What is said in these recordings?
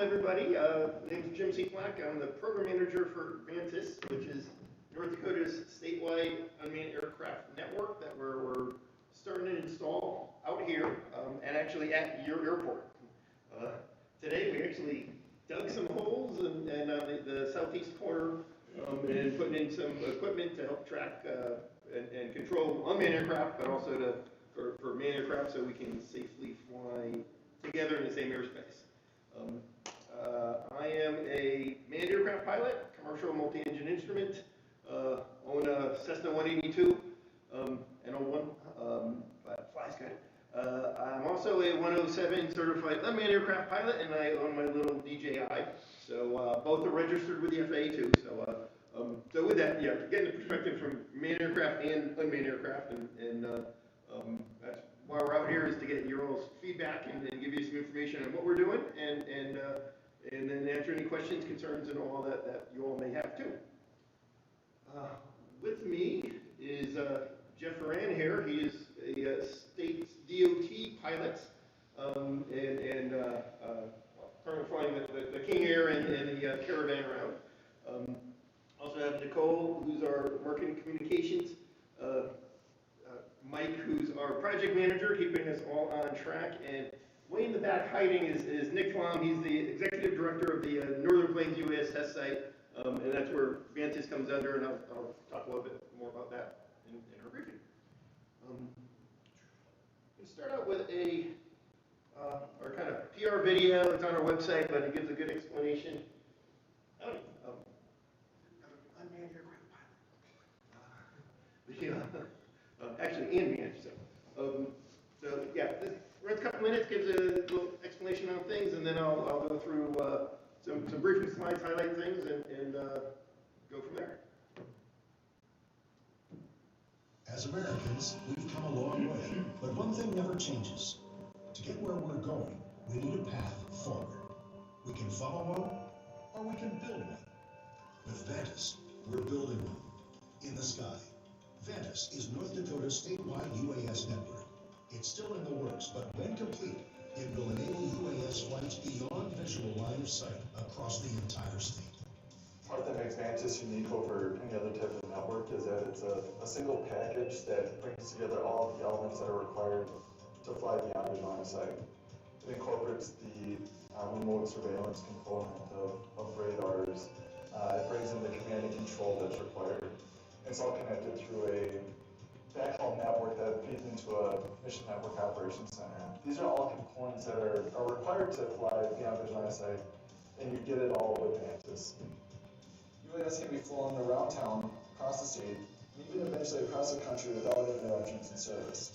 welcome everybody. My name is Jim Black. I'm the program manager for Vantis, which is North Dakota's statewide unmanned aircraft network that we're starting to install out here and actually at your airport. Today we actually dug some holes and on the southeast corner and putting in some equipment to help track and control unmanned aircraft, but also for manned aircraft so we can safely fly together in the same airspace. I am a manned aircraft pilot, commercial multi-engine instrument, own a Cessna 182 and 01, but flies good. I'm also a 107 certified unmanned aircraft pilot, and I own my little DJI. So both are registered with the FAA too. So with that, yeah, getting the perspective from manned aircraft and unmanned aircraft, and that's why we're out here, is to get your all's feedback and give you some information on what we're doing, and then answer any questions, concerns, and all that you all may have too. With me is Jeff Moran here. He is a state DOT pilot, currently flying the King Air and the Caravan around. Also have Nicole, who's our marketing communications. Mike, who's our project manager, keeping us all on track, and way in the back hiding is Nick Flom. He's the executive director of the Northern Plains UAS test site, and that's where Vantis comes under, and I'll talk a little bit more about that in our briefing. We'll start out with our kind of PR video. It's on our website, but it gives a good explanation. Unmanned aircraft pilot. Actually, and me, so yeah, this first couple minutes gives a little explanation on things, and then I'll go through some briefing slides, highlight things, and go from there. As Americans, we've come a long way, but one thing never changes. To get where we're going, we need a path forward. We can follow one, or we can build one. With Vantis, we're building one in the sky. Vantis is North Dakota's statewide UAS network. It's still in the works, but when complete, it will enable UAS flights beyond visual line of sight across the entire state. Part that makes Vantis unique over any other type of network is that it's a single package that brings together all of the elements that are required to fly beyond visual line of sight. It incorporates the remote surveillance component of radars. It brings in the command and control that's required. It's all connected through a backhaul network that feeds into a mission network operations center. These are all components that are required to fly beyond visual line of sight, and you get it all with Vantis. UAS can be flown around town, across the state, and even eventually across the country without interruptions in service.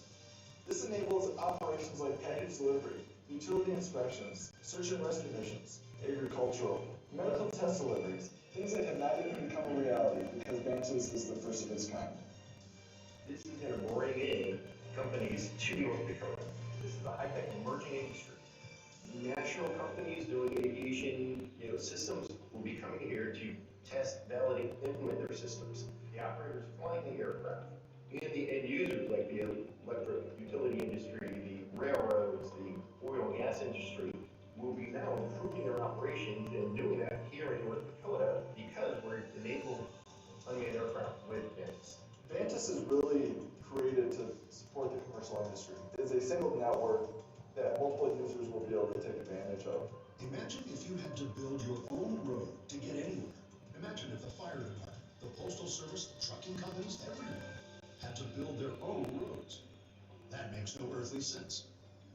This enables operations like package delivery, utility inspections, search and rescue missions, agricultural, medical test deliveries, things that have not even become a reality because Vantis is the first of its kind. This is going to bring in companies to North Dakota. This is a high-tech emerging industry. National companies doing aviation systems will be coming here to test, validate, implement their systems. The operators flying the aircraft and the end users like the electric utility industry, the railroads, the oil and gas industry will be now improving their operations and doing that here in North Dakota because we're enabling unmanned aircraft with Vantis. Vantis is really created to support the commercial industry. It's a single network that multiple users will be able to take advantage of. Imagine if you had to build your own road to get anywhere. Imagine if the fire department, the postal service, the trucking companies, everyone had to build their own roads. That makes no earthly sense.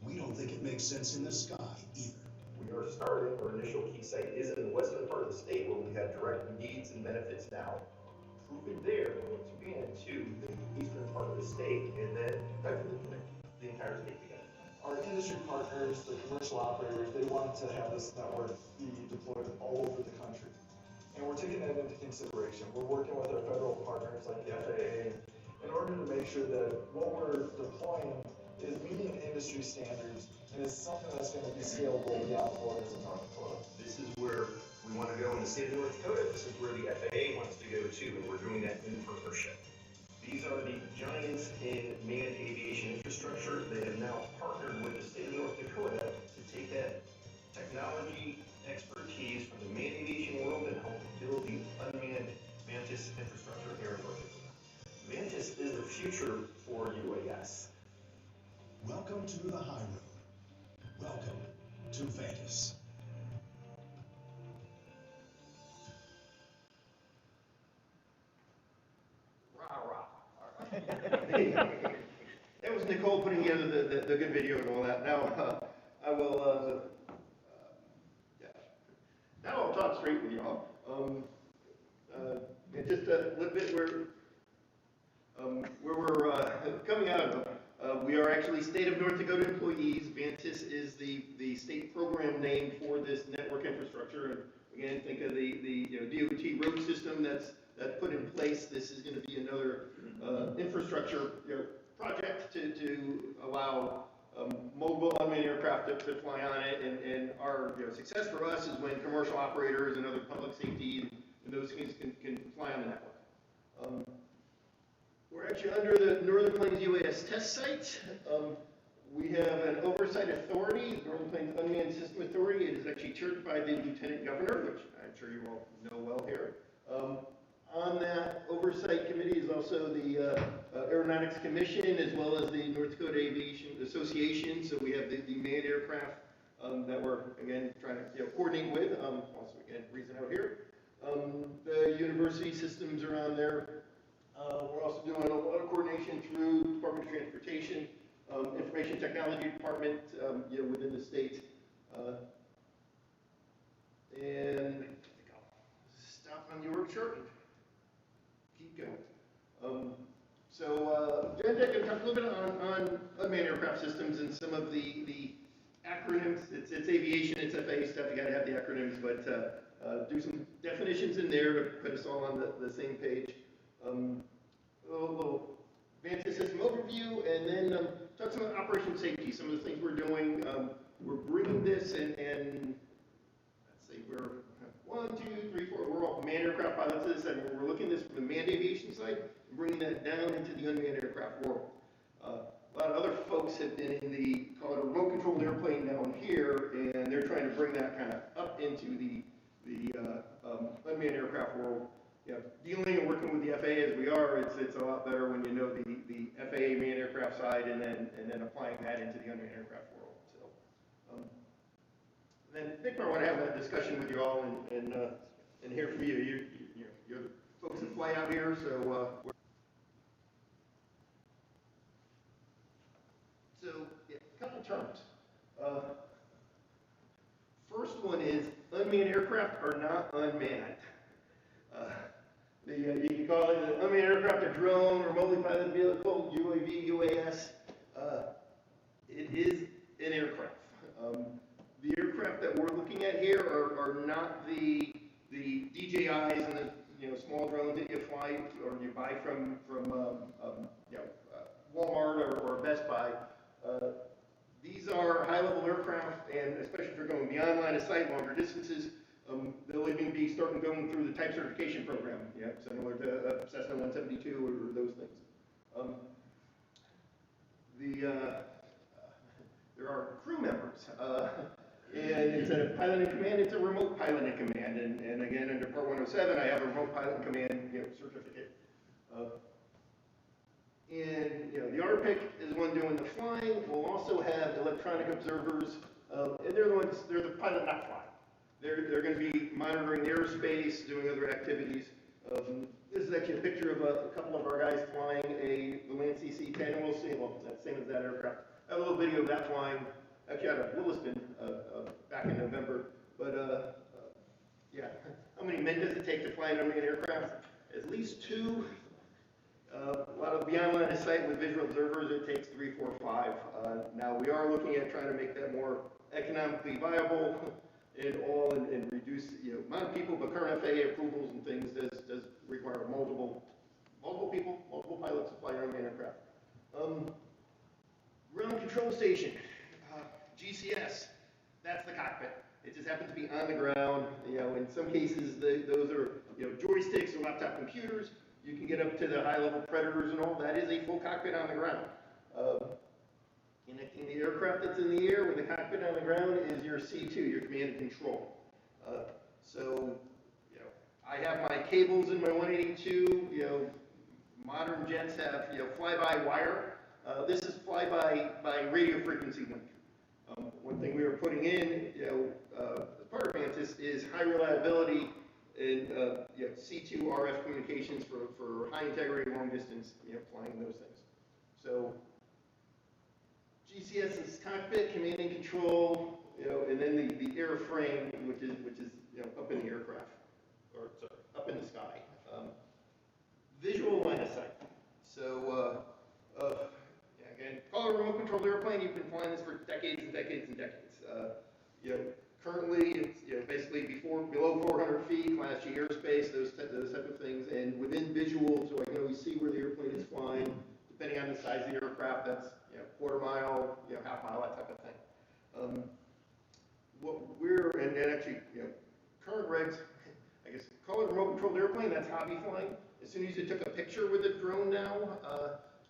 We don't think it makes sense in the sky either. We are starting, our initial key site is in the western part of the state where we have direct needs and benefits now. Proven there, we'll expand to the eastern part of the state and then effectively connect the entire state together. Our industry partners, the commercial operators, they wanted to have this network be deployed all over the country. And we're taking that into consideration. We're working with our federal partners like the FAA in order to make sure that what we're deploying is meeting industry standards and is something that's going to be scalable beyond borders in North Dakota. This is where we want to go in the state of North Dakota. This is where the FAA wants to go to, and we're doing that in partnership. These are the giants in manned aviation infrastructure. They have now partnered with the state of North Dakota to take that technology, expertise, future for UAS. Welcome to the high road. Welcome to Vantis. That was Nicole putting together the good video and all that. Now, I will, yeah. Now I'll talk straight with y'all. And just a little bit where we're coming out of. We are actually state of North Dakota employees. Vantis is the state program name for this network infrastructure. And again, think of the DOT road system that's put in place. This is going to be another infrastructure project to allow mobile unmanned aircraft to fly on it. And our success for us is when commercial operators and other public safety and those things can fly on the network. We're actually under the Northern Plains UAS test site. We have an oversight authority, the Northern Plains Unmanned System Authority. It is actually chaired by the Lieutenant Governor, which I'm sure you all know well here. On that oversight committee is also the Aeronautics Commission, as well as the North Dakota Aviation Association. So we have the manned aircraft that we're, again, trying to coordinate with. Also, again, reason out here. The university systems are on there. We're also doing a lot of coordination through Department of Transportation, Information Technology Department, within the state. And I think I'll stop on your chart and keep going. So Jen can talk a little bit on unmanned aircraft systems and some of the acronyms. It's aviation, it's FAA stuff. You got to have the acronyms, but do some definitions in there to put us all on the same page. A little Vantis system overview, and then talk some about operation safety, some of the things we're doing. We're bringing this, and let's see, we're 1, 2, 3, 4, we're all manned aircraft pilots, and we're looking at this from the manned aviation side, and bringing that down into the unmanned aircraft world. A lot of other folks have been in the, call it a remote controlled airplane down here, and they're trying to bring that kind of up into the unmanned aircraft world. Dealing and working with the FAA as we are, it's a lot better when you know the FAA manned aircraft side and then applying that into the unmanned aircraft world. So, then Nick, I want to have that discussion with you all and hear from you. You're the folks that fly out here, so. A couple terms. First one is unmanned aircraft are not unmanned. You can call it an unmanned aircraft, a drone, remotely piloted vehicle, UAV, UAS. It is an aircraft. The aircraft that we're looking at here are not the DJIs and the small drones that you fly or you buy from Walmart or Best Buy. These are high-level aircraft, and especially if you're going beyond line of sight, longer distances. They'll even be starting going through the type certification program, similar to Cessna 172 or those things. There are crew members, and it's a pilot in command. It's a remote pilot in command, and again under Part 107, I have a remote pilot in command certificate. And the RPIC is one doing the flying. We'll also have electronic observers, and they're the pilot not flying. They're going to be monitoring the airspace, doing other activities. This is actually a picture of a couple of our guys flying the Land CC-10, and we'll see, that's the same as that aircraft. I have a little video of that flying, actually out of Williston back in November. But how many men does it take to fly an unmanned aircraft? At least 2. A lot of beyond line of sight with visual observers, it takes 3, 4, 5. Now we are looking at trying to make that more economically viable and reduce amount of people, but current FAA approvals and things does require multiple people, multiple pilots to fly your unmanned aircraft. Ground control station, GCS, that's the cockpit. It just happens to be on the ground. In some cases those are joysticks or laptop computers. You can get up to the high-level Predators and all. That is a full cockpit on the ground. Connecting the aircraft that's in the air with the cockpit on the ground is your C2, your command and control. So, I have my cables in my 182. modern jets have, fly-by-wire. This is fly-by radio frequency link. One thing we were putting in, as part of Vantis is high reliability in C2 RF communications for high integrity, long distance, flying those things. So GCS is cockpit, command and control, and then the airframe, which is up in the aircraft, or sorry, up in the sky. Visual line of sight. So again, call it a remote controlled airplane. You've been flying this for decades and decades and decades. Currently it's basically below 400 feet, Class G airspace, those type of things, and within visual, so I can always see where the airplane is flying. Depending on the size of the aircraft, that's quarter mile, half mile, that type of thing. And actually, current regs, I guess, call it a remote controlled airplane. That's hobby flying. As soon as you took a picture with a drone now,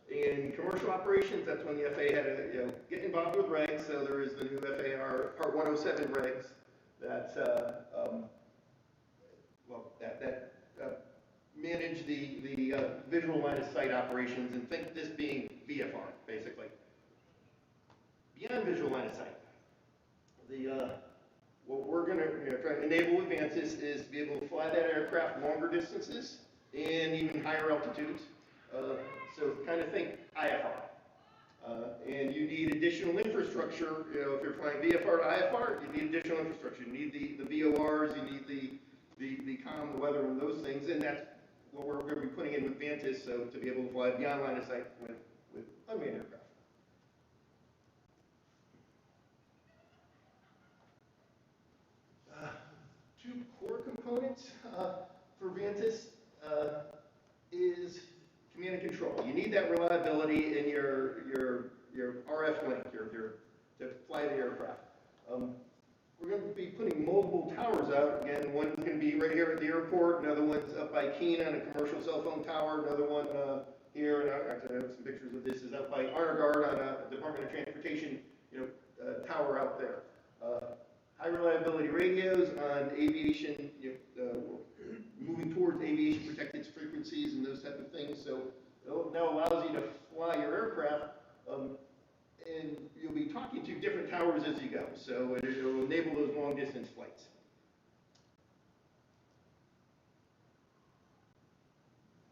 in commercial operations, that's when the FAA had to get involved with regs. So there is the new FAR Part 107 regs that manage the visual line of sight operations, and think this being VFR basically. Beyond visual line of sight, what we're going to try to enable with Vantis is to be able to fly that aircraft longer distances and even higher altitudes. So kind of think IFR. And you need additional infrastructure. If you're flying VFR to IFR, you need additional infrastructure. You need the VORs, you need the comm, the weather, and those things. And that's what we're going to be putting in with Vantis, so to be able to fly beyond line of sight with unmanned aircraft. Two core components for Vantis is command and control. You need that reliability in your RF link, to fly the aircraft. We're going to be putting multiple towers out. Again, one's going to be right here at the airport, another one's up by Keene on a commercial cell phone tower, another one here, and actually I have some pictures of this, is up by Arnegard on a Department of Transportation tower out there. High reliability radios on aviation, moving towards aviation protected frequencies and those type of things. So it now allows you to fly your aircraft, and you'll be talking to different towers as you go. So it will enable those long distance flights.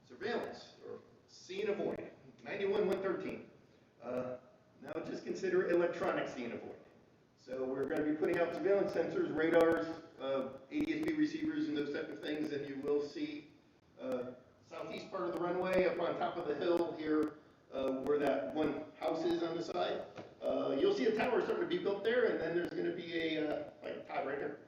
Surveillance, or see and avoid, 91-113. Now just consider electronic see and avoid. So we're going to be putting out surveillance sensors, radars, ADSB receivers, and those type of things, and you will see southeast part of the runway up on top of the hill here, where that one house is on the side. You'll see a tower starting to be built there, and then there's going to be a top right here,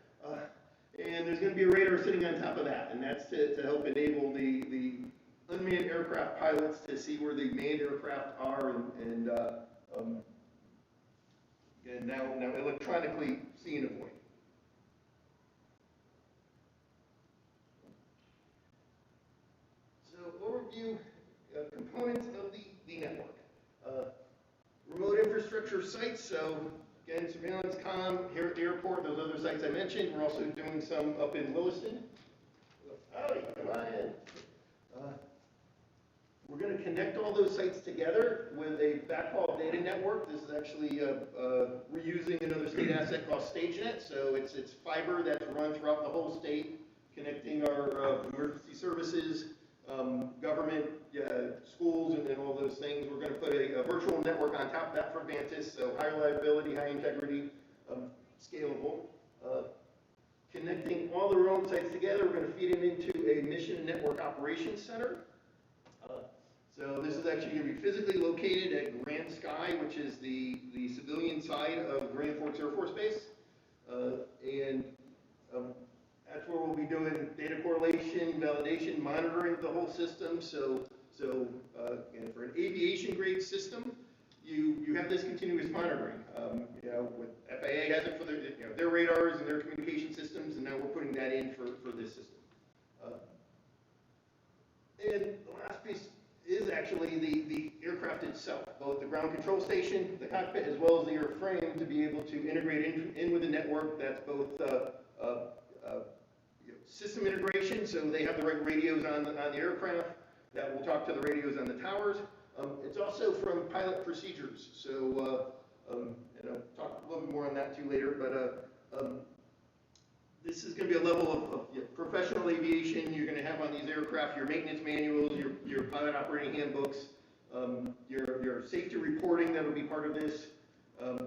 and there's going to be a radar sitting on top of that, and that's to help enable the unmanned aircraft pilots to see where the manned aircraft are, and now electronically see and avoid. So overview components of the network. Remote infrastructure sites, so again, surveillance comm here at the airport, those other sites I mentioned. We're also doing some up in Williston. Howdy, come on in. We're going to connect all those sites together with a backhaul data network. This is actually reusing another state asset called StageNet. So it's fiber that's run throughout the whole state, connecting our emergency services, government, schools, and all those things. We're going to put a virtual network on top of that for Vantis, so high reliability, high integrity, scalable. Connecting all the remote sites together, we're going to feed them into a mission network operations center. So this is actually going to be physically located at Grand Sky, which is the civilian side of Grand Forks Air Force Base. And that's where we'll be doing data correlation, validation, monitoring the whole system. So and for an aviation grade system, you have this continuous monitoring. With FAA has it for their radars and their communication systems, and now we're putting that in for this system. And the last piece is actually the aircraft itself, both the ground control station, the cockpit, as well as the airframe, to be able to integrate in with the network. That's both system integration, so they have the right radios on the aircraft, that will talk to the radios on the towers. It's also from pilot procedures. So, and I'll talk a little bit more on that too later, but this is going to be a level of professional aviation. You're going to have on these aircraft your maintenance manuals, your pilot operating handbooks, your safety reporting that will be part of this,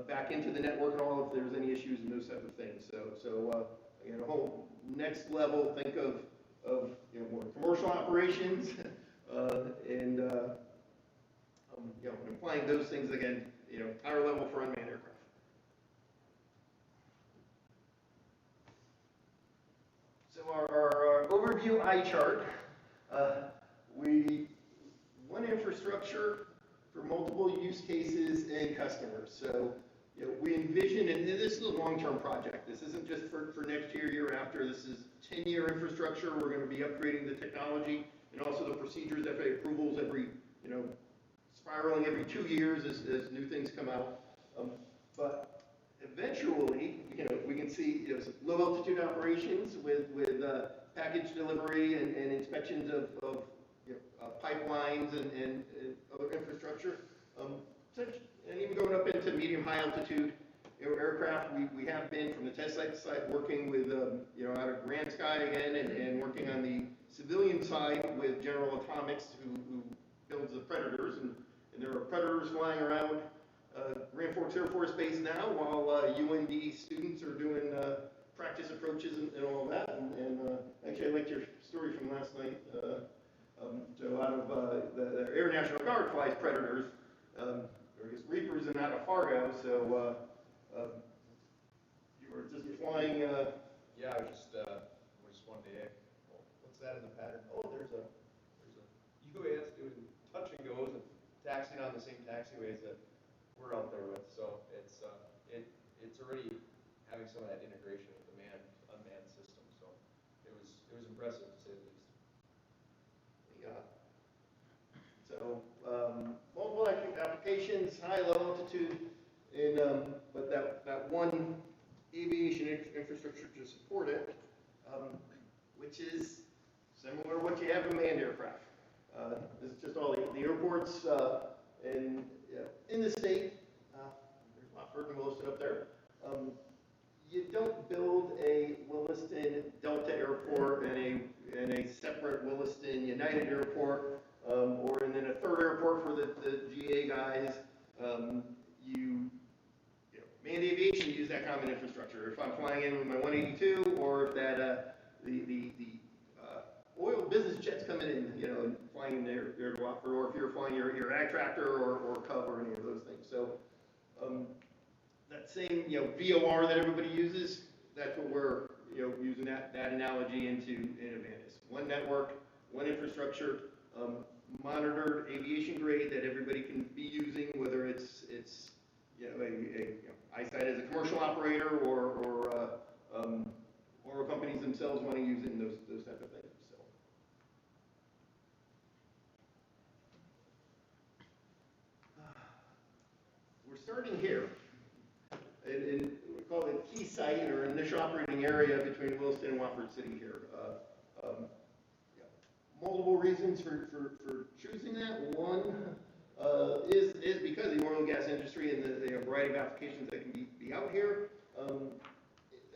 back into the network and all if there's any issues and those type of things. So again, a whole next level. Think of more commercial operations and applying those things again. Higher level for unmanned aircraft. So our overview eye chart, we want infrastructure for multiple use cases and customers. So we envision, and this is a long-term project. This isn't just for next year, year after. This is 10-year infrastructure. We're going to be upgrading the technology and also the procedures, FAA approvals every, spiraling every 2 years as new things come out. But eventually, we can see some low altitude operations with package delivery and inspections of pipelines and other infrastructure. And even going up into medium high altitude aircraft, we have been from the test site working with out of Grand Sky again and working on the civilian side with General Atomics who builds the Predators, and there are Predators flying around Grand Forks Air Force Base now, while UND students are doing practice approaches and all of that. And actually, I liked your story from last night. So out of the Air National Guard flies Predators, or I guess Reapers, and out of Fargo. So you were just flying. Yeah, I was just one day. Well, what's that in the pattern? Oh, there's a UAS doing touch and goes and taxiing on the same taxiways that we're out there with. So it's already having some of that integration with the unmanned system. So it was impressive to say the least. Yeah. So multiple applications, high, low altitude, and but that one aviation infrastructure to support it, which is similar to what you have in manned aircraft. This is just all the airports in the state. There's Watford and Williston up there. You don't build a Williston Delta Airport and a separate Williston United Airport, and then a third airport for the GA guys. Manned aviation use that common infrastructure. If I'm flying in with my 182, or if that the oil business jets coming in, and flying there to Watford, or if you're flying your ag tractor or Cub or any of those things. So that same VOR that everybody uses, that's what we're using that analogy into Vantis. One network, one infrastructure, monitored aviation grade that everybody can be using, whether it's eyesight as a commercial operator or companies themselves want to use it in those type of things. So. We're starting here, and we call it key site or initial operating area between Williston and Watford City here. Multiple reasons for choosing that. One is because of the oil and gas industry and the variety of applications that can be out here,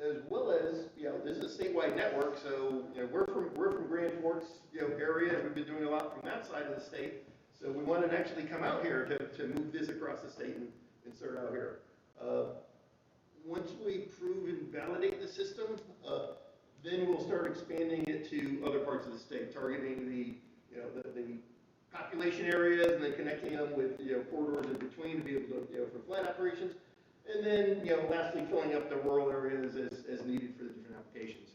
as well as this is a statewide network. So we're from Grand Forks area, and we've been doing a lot from that side of the state. So we wanted to actually come out here to move this across the state and start out here. Once we prove and validate the system, then we'll start expanding it to other parts of the state, targeting the population areas, and then connecting them with corridors in between to be able to for flight operations, and then lastly filling up the rural areas as needed for the different applications.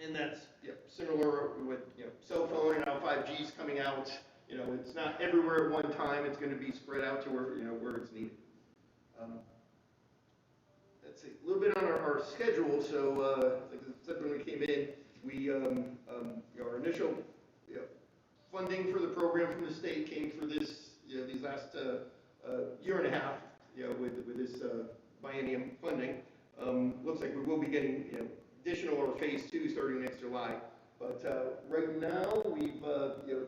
And that's similar with cell phone and now 5G is coming out. It's not everywhere at one time. It's going to be spread out to where it's needed. Let's see, a little bit on our schedule. So, like I said, when we came in, we our initial funding for the program from the state came for this these last year and a half with this biennium funding. Looks like we will be getting additional or phase 2 starting next July. But right now, we've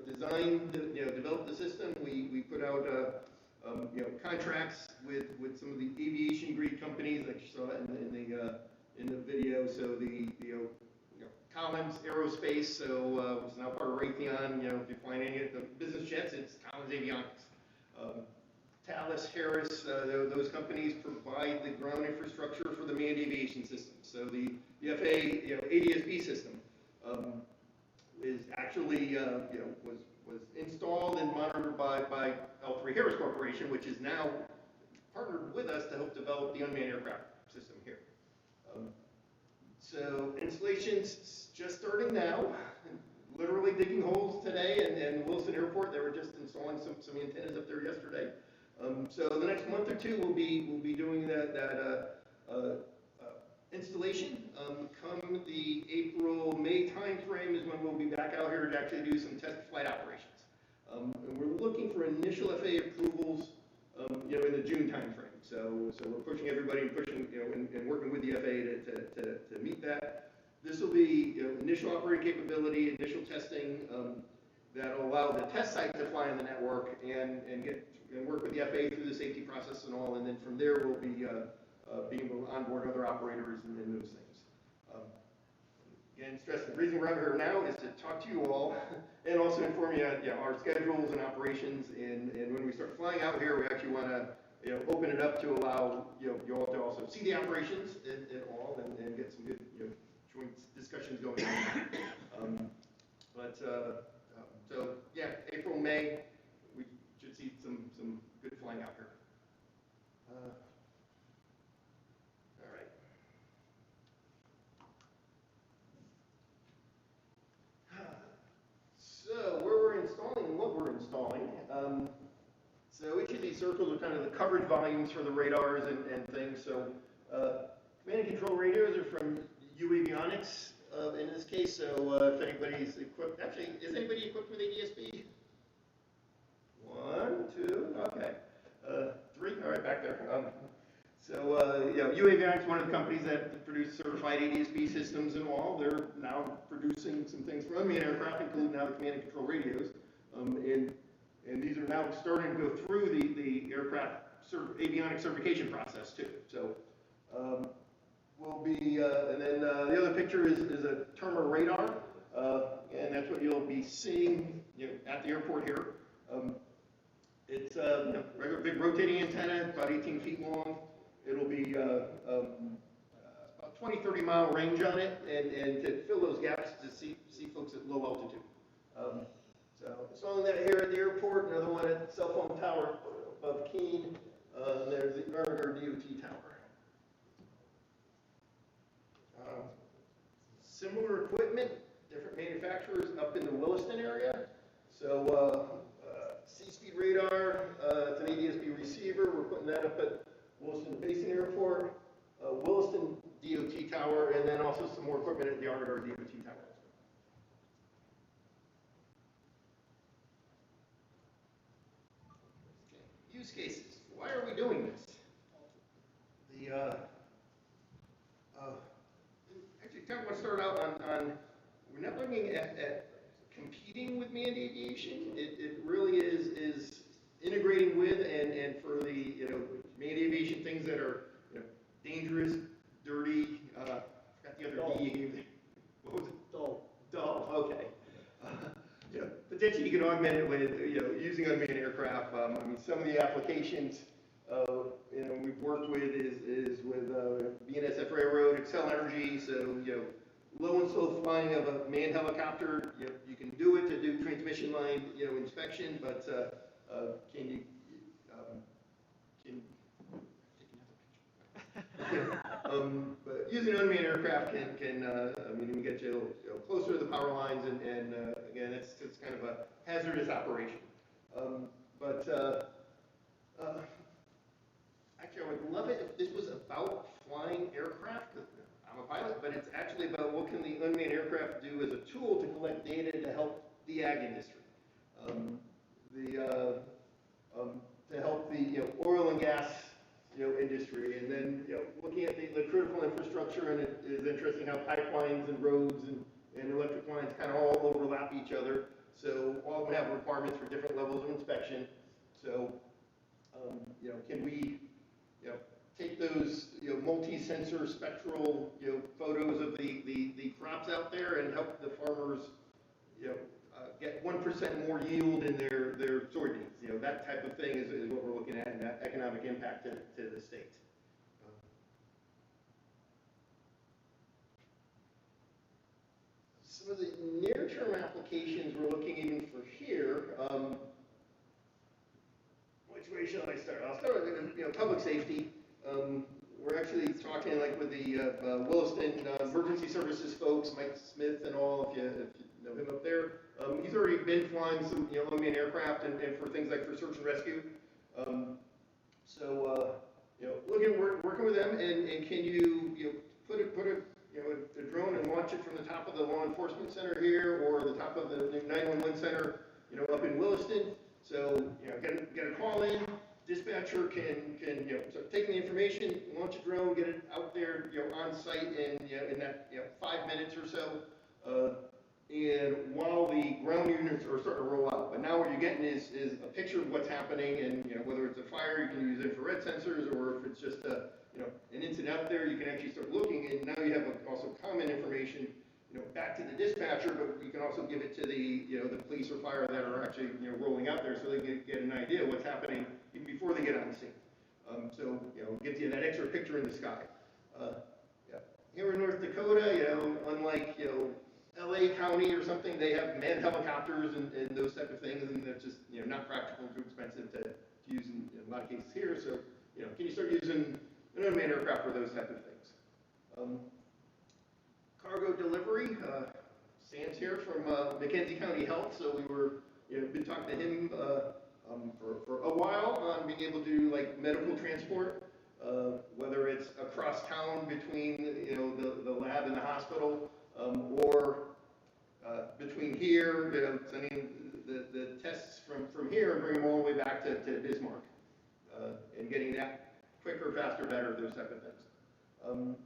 designed, developed the system. We put out contracts with some of the aviation grade companies, like you saw in the video. So the Collins Aerospace, so it's now part of Raytheon. If you're flying any of the business jets, it's Collins Avionics. Thales, Harris, those companies provide the ground infrastructure for the manned aviation system. So the FAA, ADSB system is actually, was installed and monitored by L3 Harris Corporation, which is now partnered with us to help develop the unmanned aircraft system here. So installation's just starting now. Literally digging holes today, and Wilson Airport, they were just installing some antennas up there yesterday. So the next month or two, we'll be doing that installation. Come the April-May timeframe is when we'll be back out here to actually do some test flight operations. And we're looking for initial FAA approvals, in the June timeframe. So we're pushing everybody and pushing, and working with the FAA to meet that. This will be initial operating capability, initial testing that'll allow the test site to fly on the network and work with the FAA through the safety process and all. And then from there, we'll be being able to onboard other operators and those things. Again, stress the reason we're out here now is to talk to you all and also inform you our schedules and operations. And when we start flying out here, we actually want to open it up to allow you all to also see the operations and all and get some good joint discussions going on. So yeah, April, May, we should see some good flying out here. All right. So where we're installing and what we're installing. So each of these circles are kind of the coverage volumes for the radars and things. So command and control radios are from Avionics in this case. So if anybody's equipped, actually, is anybody equipped with ADSB? 1, 2, okay. 3, all right, back there. Avionics, one of the companies that produce certified ADSB systems and all, they're now producing some things for unmanned aircraft, including now the command and control radios. And these are now starting to go through the aircraft avionics certification process too. So we'll be, and then the other picture is a Terma radar, and that's what you'll be seeing at the airport here. It's regular big rotating antenna, about 18 feet long. It'll be about 20-30 mile range on it, and to fill those gaps to see folks at low altitude. So installing that here at the airport, another one at the cell phone tower above Keene. There's the Arger DOT tower. Similar equipment, different manufacturers up in the Williston area. So C-Speed radar, it's an ADSB receiver. We're putting that up at Williston Basin Airport, Williston DOT tower, and then also some more equipment at the Arger DOT tower. Okay. Use cases. Why are we doing this? Actually, kind of want to start out on we're not looking at competing with manned aviation. It really is integrating with and for the manned aviation things that are dangerous, dirty. Forgot the other D you gave. What was it? Dull. Dull. Okay. Potentially you can augment it with using unmanned aircraft. I mean, some of the applications we've worked with is with BNSF Railroad, Excel Energy. So low and slow flying of a manned helicopter. You can do it to do transmission line inspection, but can you but using unmanned aircraft can get you closer to the power lines, and again, it's kind of a hazardous operation. Actually, I would love it if this was about flying aircraft. I'm a pilot, but it's actually about what can the unmanned aircraft do as a tool to collect data to help the ag industry, to help the oil and gas industry, and then looking at the critical infrastructure. And it is interesting how pipelines and roads and and electric lines kind of all overlap each other. So all of them have requirements for different levels of inspection. So, can we, take those, multi-sensor spectral, photos of the crops out there and help the farmers, get 1% more yield in their soybeans. That type of thing is what we're looking at, and that economic impact to the state. Some of the near-term applications we're looking even for here, which way shall I start? I'll start with public safety. We're actually talking like with the Williston Emergency Services folks, Mike Smith and all, if you know him up there. He's already been flying some unmanned aircraft and for things like for search and rescue. Working with them, and can you put a drone and launch it from the top of the law enforcement center here or the top of the 911 center, up in Williston. So, get a call in, dispatcher can start taking the information, launch a drone, get it out there, on site in that, 5 minutes or so. And while the ground units are starting to roll out, but now what you're getting is a picture of what's happening, and whether it's a fire, you can use infrared sensors, or if it's just an incident out there, you can actually start looking, and now you have also common information, back to the dispatcher, but you can also give it to the the police or fire that are actually rolling out there, so they can get an idea of what's happening even before they get on the scene. So gives you that extra picture in the sky. Here in North Dakota, unlike LA County or something, they have manned helicopters and those type of things, and that's just not practical, too expensive to use in a lot of cases here. So can you start using an unmanned aircraft for those type of things? Cargo delivery. Sam's here from McKenzie County Health, so we were been talking to him for a while on being able to do like medical transport, whether it's across town between the lab and the hospital. Or between here, sending the tests from here and bring them all the way back to Bismarck, and getting that quicker, faster, better, those type of things.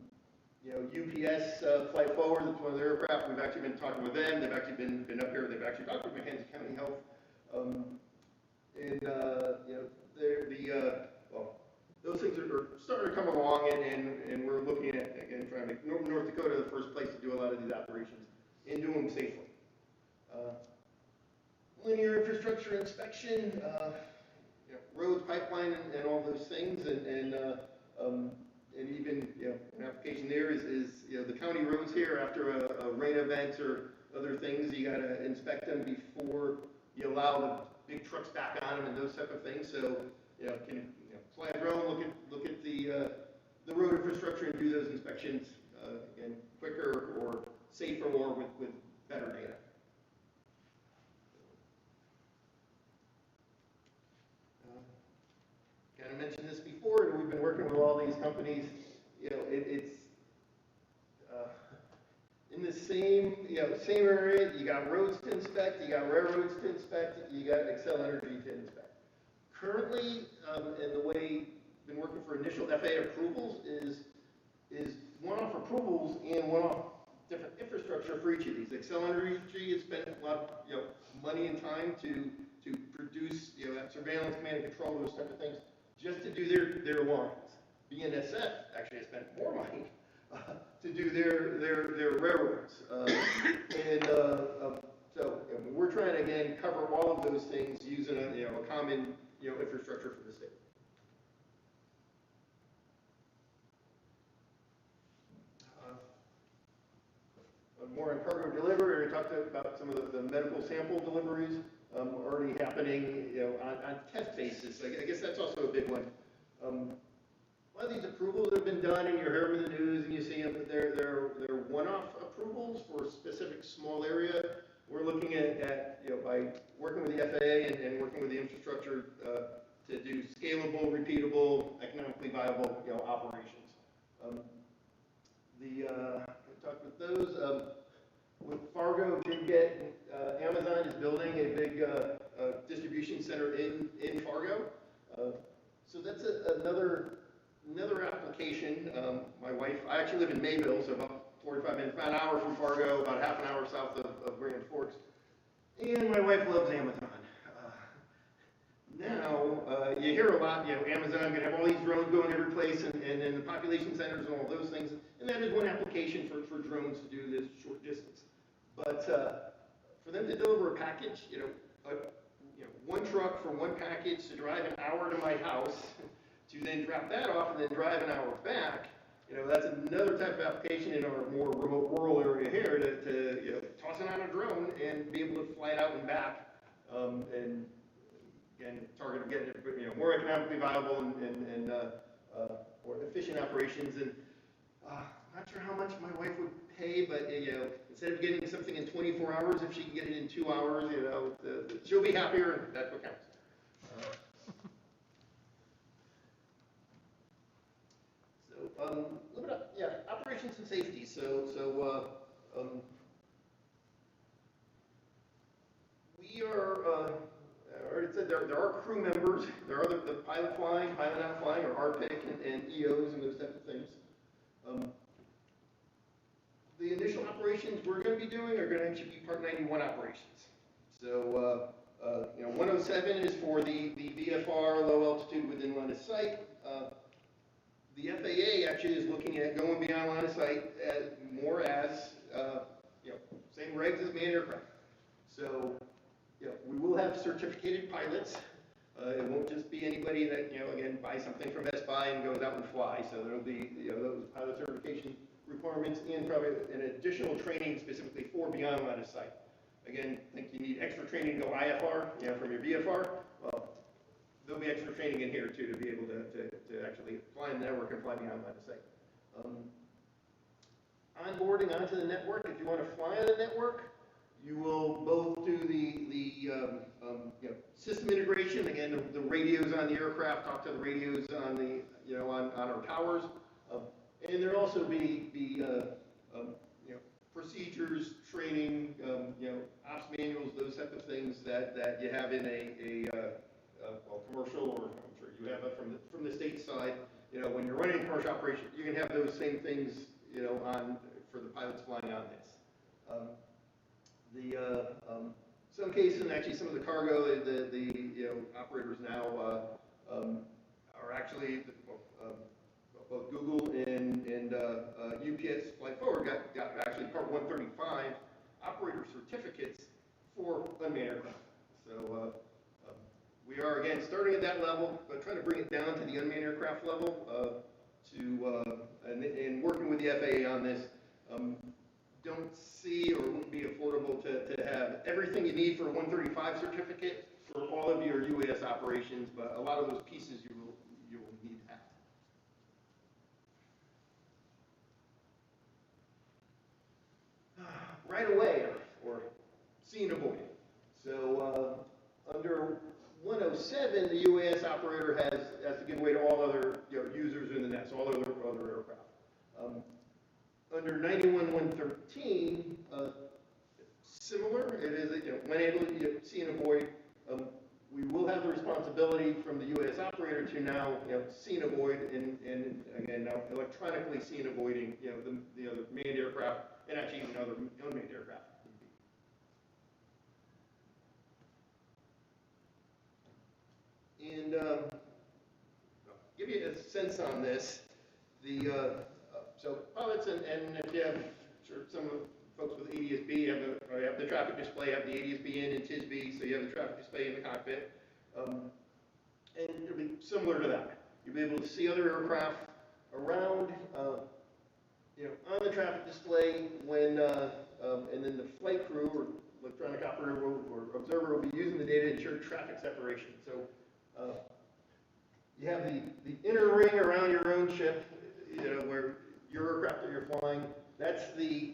UPS Flight Forward, that's one of their aircraft. We've actually been talking with them. They've actually been up here. They've actually talked with McKenzie County Health, those things are starting to come along, and we're looking at, again, trying to make North Dakota the first place to do a lot of these operations and do them safely. Linear infrastructure inspection, roads, pipeline, and all those things, and even an application there is the county roads here after a rain event or other things, you got to inspect them before you allow the big trucks back on them and those type of things. So can fly a drone, look at the road infrastructure and do those inspections again quicker or safer or with better data. Kind of mentioned this before, and we've been working with all these companies. It's in the same area. You got roads to inspect, you got railroads to inspect, you got Xcel Energy to inspect. Currently, and the way we've been working for initial FAA approvals is one-off approvals and one-off different infrastructure for each of these. Xcel Energy has spent a lot of money and time to produce surveillance, command and control, those type of things, just to do their lines. BNSF actually has spent more money to do their railroads, so we're trying to again cover all of those things using a common infrastructure for the state. More on cargo delivery. We talked about some of the medical sample deliveries already happening on test basis. I guess that's also a big one. A lot of these approvals have been done, and you hear them in the news, and you see them. They're one-off approvals for a specific small area. We're looking at by working with the FAA and working with the infrastructure to do scalable, repeatable, economically viable operations. We talked with those. With Fargo, did get Amazon is building a big distribution center in Fargo. So that's another application. My wife, I actually live in Mayville, so about 45 minutes, about an hour from Fargo, about half an hour south of Grand Forks. And my wife loves Amazon. Now, you hear a lot, Amazon going to have all these drones going every place, and the population centers and all those things, and that is one application for drones to do this short distance. But for them to deliver a package, one truck for one package to drive an hour to my house, to then drop that off and then drive an hour back, that's another type of application in our more remote rural area here to toss it on a drone and be able to fly it out and back, and again, target of getting it, more economically viable and more efficient operations. And not sure how much my wife would pay, but instead of getting something in 24 hours, if she can get it in 2 hours, she'll be happier, and that's what counts. A little bit of, operations and safety. We are, I already said there are crew members, there are the pilot flying, pilot not flying, or RPIC and EOs and those types of things. The initial operations we're going to be doing are going to actually be Part 91 operations. So, 107 is for the VFR, low altitude within line of sight. The FAA actually is looking at going beyond line of sight more as, same regs as manned aircraft. So, we will have certificated pilots. It won't just be anybody that, again, buys something from Best Buy and goes out and fly. So there'll be, those pilot certification requirements and probably an additional training specifically for beyond line of sight. Again, I think you need extra training to go IFR, from your VFR. Well, there'll be extra training in here too to be able to actually fly in the network and fly beyond line of sight. Onboarding onto the network, if you want to fly on the network, you will both do the system integration. Again, the radios on the aircraft talk to the radios on the on our towers, and there'll also be procedures, training, ops manuals, those type of things that you have in a commercial, or I'm sure you have it from the state side. When you're running a commercial operation, you can have those same things on for the pilots flying on this. Some cases, and actually some of the cargo, the operators now are actually both Google and UPS Flight Forward got actually Part 135 operator certificates for unmanned aircraft. So we are again starting at that level, but trying to bring it down to the unmanned aircraft level and working with the FAA on this. Don't see or wouldn't be affordable to have everything you need for a 135 certificate for all of your UAS operations, but a lot of those pieces you will need to have. Right away, or scene avoiding. So under 107, the UAS operator has to give way to all other users in the net, so all other aircraft. Under 91.113, similar. It is when able to see and avoid. We will have the responsibility from the UAS operator to now see and avoid, and again now electronically see and avoiding the other manned aircraft and actually even other unmanned aircraft. And give you a sense on this, so pilots and if you have, sure some of the folks with ADS-B have the traffic display, have the ADS-B in and TIS-B, so you have the traffic display in the cockpit, and it'll be similar to that. You'll be able to see other aircraft around, on the traffic display when, and then the flight crew or electronic operator or observer will be using the data to ensure traffic separation. So you have the inner ring around your own ship, where your aircraft that you're flying, that's the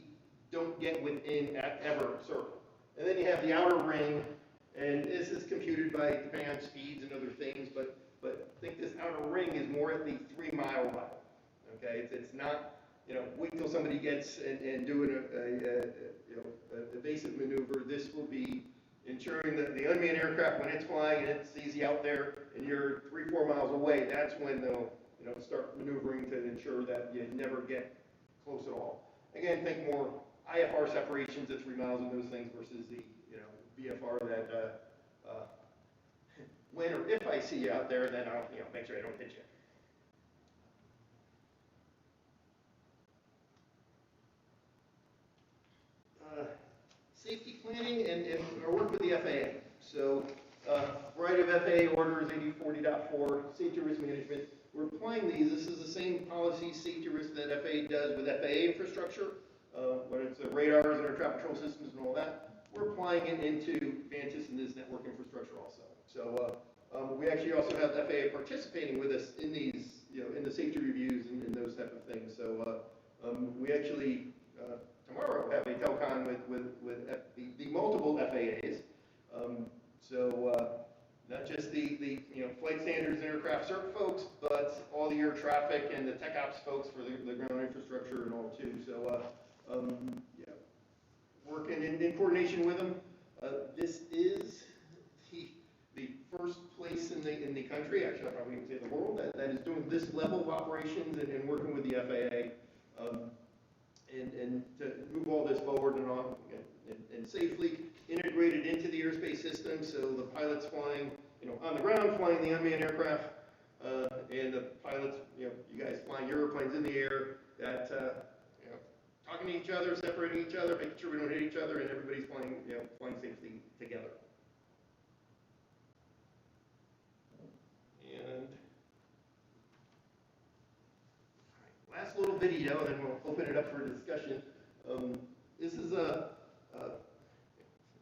don't get within ever circle. And then you have the outer ring, and this is computed by depending on speeds and other things, but I think this outer ring is more at the 3 mile level. Okay, it's not, wait till somebody gets and doing a evasive maneuver. This will be ensuring that the unmanned aircraft, when it's flying and it sees you out there and you're 3-4 miles away, that's when they'll start maneuvering to ensure that you never get close at all. again, think more IFR separations at 3 miles and those things versus the, VFR that, when or if I see you out there, then I'll, make sure I don't hit you. Safety planning and our work with the FAA. So, variety of FAA orders, 8040.4, safety risk management. We're applying these. This is the same policy, safety risk that FAA does with FAA infrastructure, whether it's the radars and our traffic control systems and all that. We're applying it into Vantis and this network infrastructure also. So, we actually also have FAA participating with us in these, in the safety reviews and those type of things. So, we actually, tomorrow have a telcon with the multiple FAAs. Not just the flight standards and aircraft cert folks, but all the air traffic and the tech ops folks for the ground infrastructure and all too. So working in coordination with them. This is the first place in the country, actually I probably even say the world, that is doing this level of operations and working with the FAA. And to move all this forward and on and safely integrated into the airspace system, so the pilots flying, on the ground, flying the unmanned aircraft, and the pilots, you guys flying your airplanes in the air, that, talking to each other, separating each other, making sure we don't hit each other, and everybody's flying, flying safely together. And last little video, and then we'll open it up for discussion. This is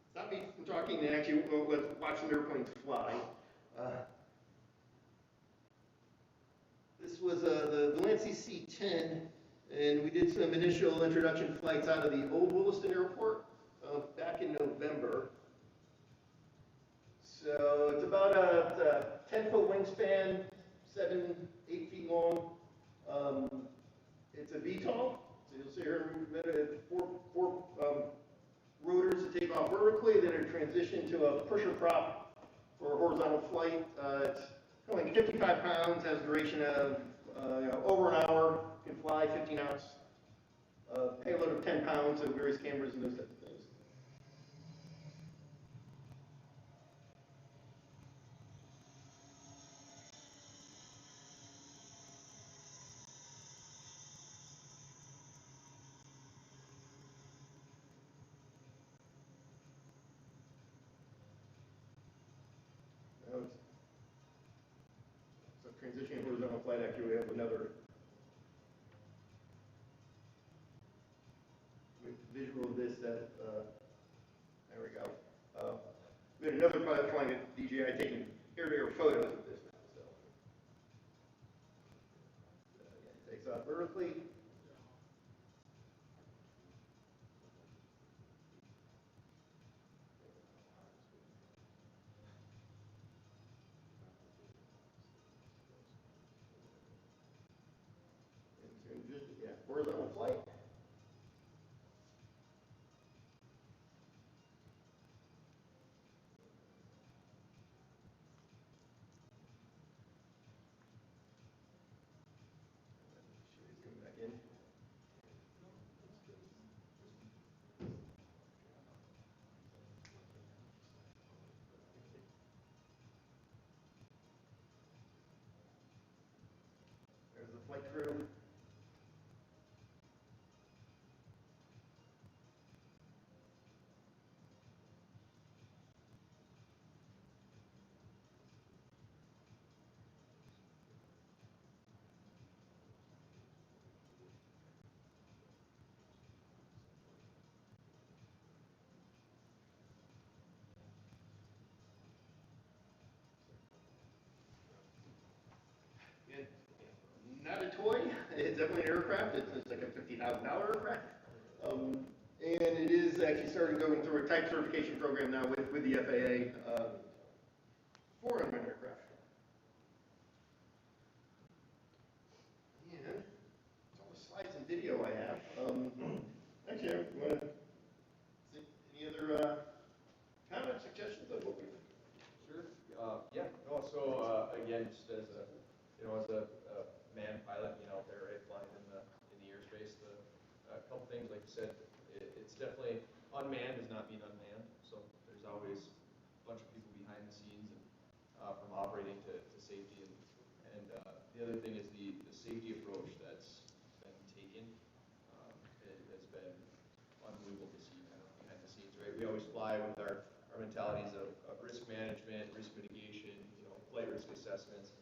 it's not me talking, and actually let's watch some airplanes fly. This was the Vantis C-10, and we did some initial introduction flights out of the old Williston Airport back in November. So it's about a 10-foot wingspan, 7-8 feet long. It's a VTOL, so you'll see here four rotors to take off vertically, then a transition to a pusher prop for a horizontal flight. It's like 55 pounds, has a duration of over an hour, can fly 15 ounce, payload of 10 pounds, so various cameras and those types of things. So transitioning horizontal flight, actually we have another visual of this that, there we go. We had another pilot flying at DJI taking air-to-air photos of this now, so. Again, takes off vertically. Horizontal flight. She's coming back in. There's the flight crew. Not a toy, it's definitely an aircraft. It's like a $50,000 aircraft. And it is actually starting going through a type certification program now with the FAA for unmanned aircraft. And it's all the slides and video I have. Actually, I want to see any other comments, suggestions of what we. Sure. Yeah. No. So again, just as a manned pilot, out there, right, flying in the airspace, a couple things unmanned does not mean unmanned, so there's always a bunch of people behind the scenes and, from operating to safety. And the other thing is the safety approach that's been taken, has been unbelievable to see kind of behind the scenes, right? We always fly with our mentalities of risk management, risk mitigation, flight risk assessments,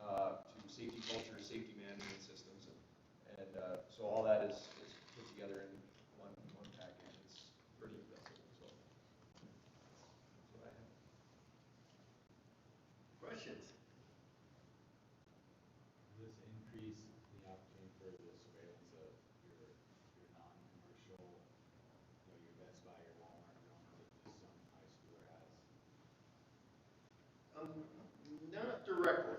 to safety culture, safety management systems. And so all that is put together in one package. It's pretty impressive. So that's what I have. Questions? Does this increase the opportunity for the surveillance of your non-commercial, your Best Buy, your Walmart drones that just some high schooler has? Not directly.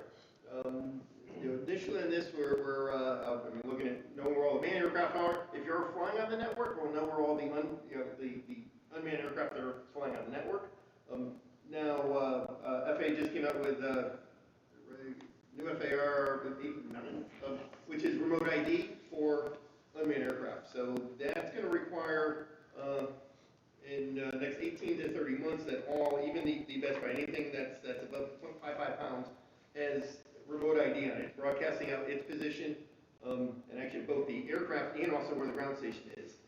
Initially in this, we're looking at knowing where all the manned aircraft are. If you're flying on the network, we'll know where all the unmanned aircraft that are flying on the network. Now, FAA just came out with new FAR 89, which is remote ID for unmanned aircraft. So that's going to require in the next 18 to 30 months that even the Best Buy, anything that's above 0.55 pounds, has remote ID on it, broadcasting out its position, and actually both the aircraft and also where the ground station is.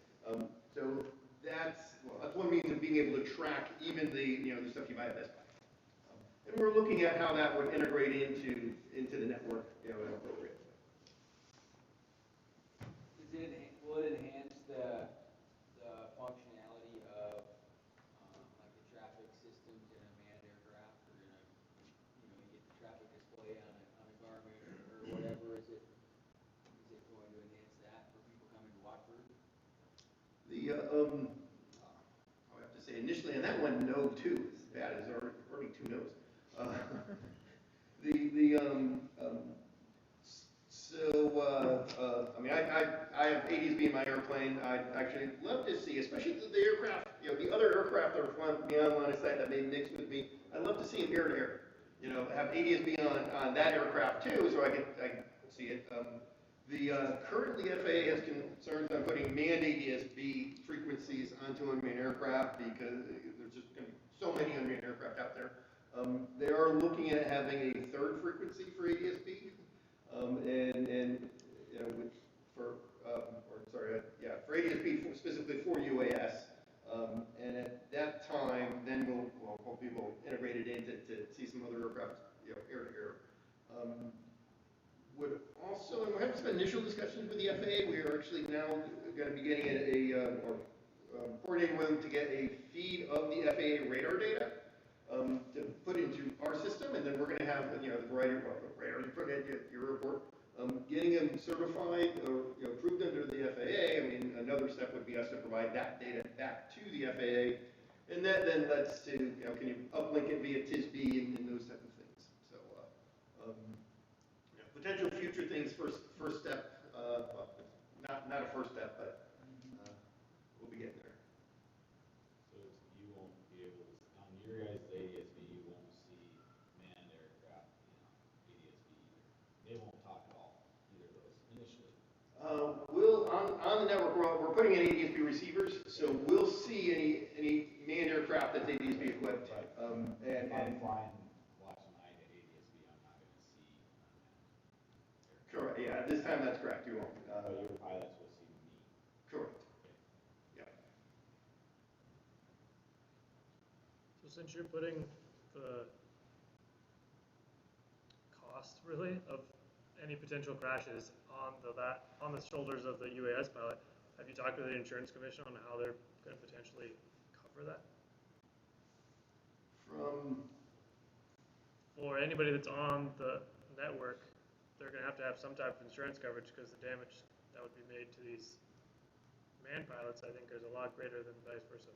So that's one means of being able to track even the stuff you buy at Best Buy. And we're looking at how that would integrate into the network, as appropriate. Will it enhance the functionality of like the traffic systems in a manned aircraft? Or you get the traffic display on a Garmin or whatever? Is it going to enhance that for people coming to Watford? I'll have to say initially on that one, no two is bad as already two no's. I have ADS-B in my airplane. I'd actually love to see, especially the aircraft, the other aircraft that are flying beyond line of sight that may mix with me. I'd love to see them air-to-air. Have ADS-B on that aircraft too, so I can see it. Currently FAA has concerns on putting manned ADS-B frequencies onto unmanned aircraft because there's just going to be so many unmanned aircraft out there. They are looking at having a third frequency for ADS-B, for ADS-B specifically for UAS. And at that time, then we'll hopefully we'll integrate it in to see some other aircraft, air-to-air. Would also, and we're having some initial discussions with the FAA. We are actually now going to be getting coordinating with them to get a feed of the FAA radar data to put into our system, and then we're going to have the variety of radars you put at your airport, getting them certified or approved under the FAA. I mean, another step would be us to provide that data back to the FAA, and that then lets to can you uplink it via TISB and those type of things. So potential future things. First step, not a first step, but we'll be getting there. So you won't be able to, on your guys' ADS-B, you won't see manned aircraft, ADS-B either. They won't talk at all, either of those, initially. We'll on the network we're putting in ADS-B receivers, so we'll see any manned aircraft that's ADS-B equipped. Right. And flying, watching my ADS-B, I'm not going to see unmanned aircraft. correct. Yeah, at this time that's correct. You won't. But your pilots will see me. Correct. Okay. Yeah. So since you're putting the cost really of any potential crashes on the shoulders of the UAS pilot, have you talked to the insurance commission on how they're going to potentially cover that? For anybody that's on the network, they're going to have some type of insurance coverage because the damage that would be made to these manned pilots, I think, is a lot greater than vice versa.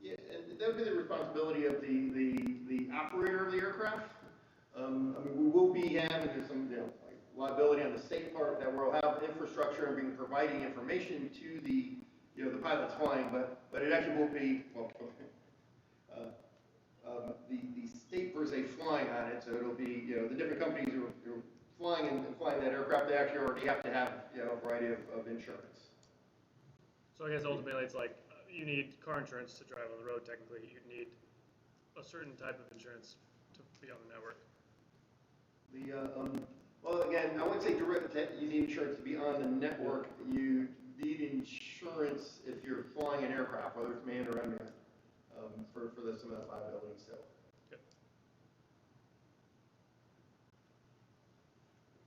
Yeah, and that would be the responsibility of the operator of the aircraft. I mean, we will be having some like liability on the state part that we'll have infrastructure and being providing information to the the pilots flying, but it actually won't be the state per se flying on it. So it'll be the different companies who are flying and flying that aircraft. They actually already have to have a variety of insurance. So I guess ultimately it's like you need car insurance to drive on the road technically. You need a certain type of insurance to be on the network. Well, again, I wouldn't say direct, that you need insurance to be on the network. You need insurance if you're flying an aircraft, whether it's manned or unmanned, for some of that liability, so. Yep.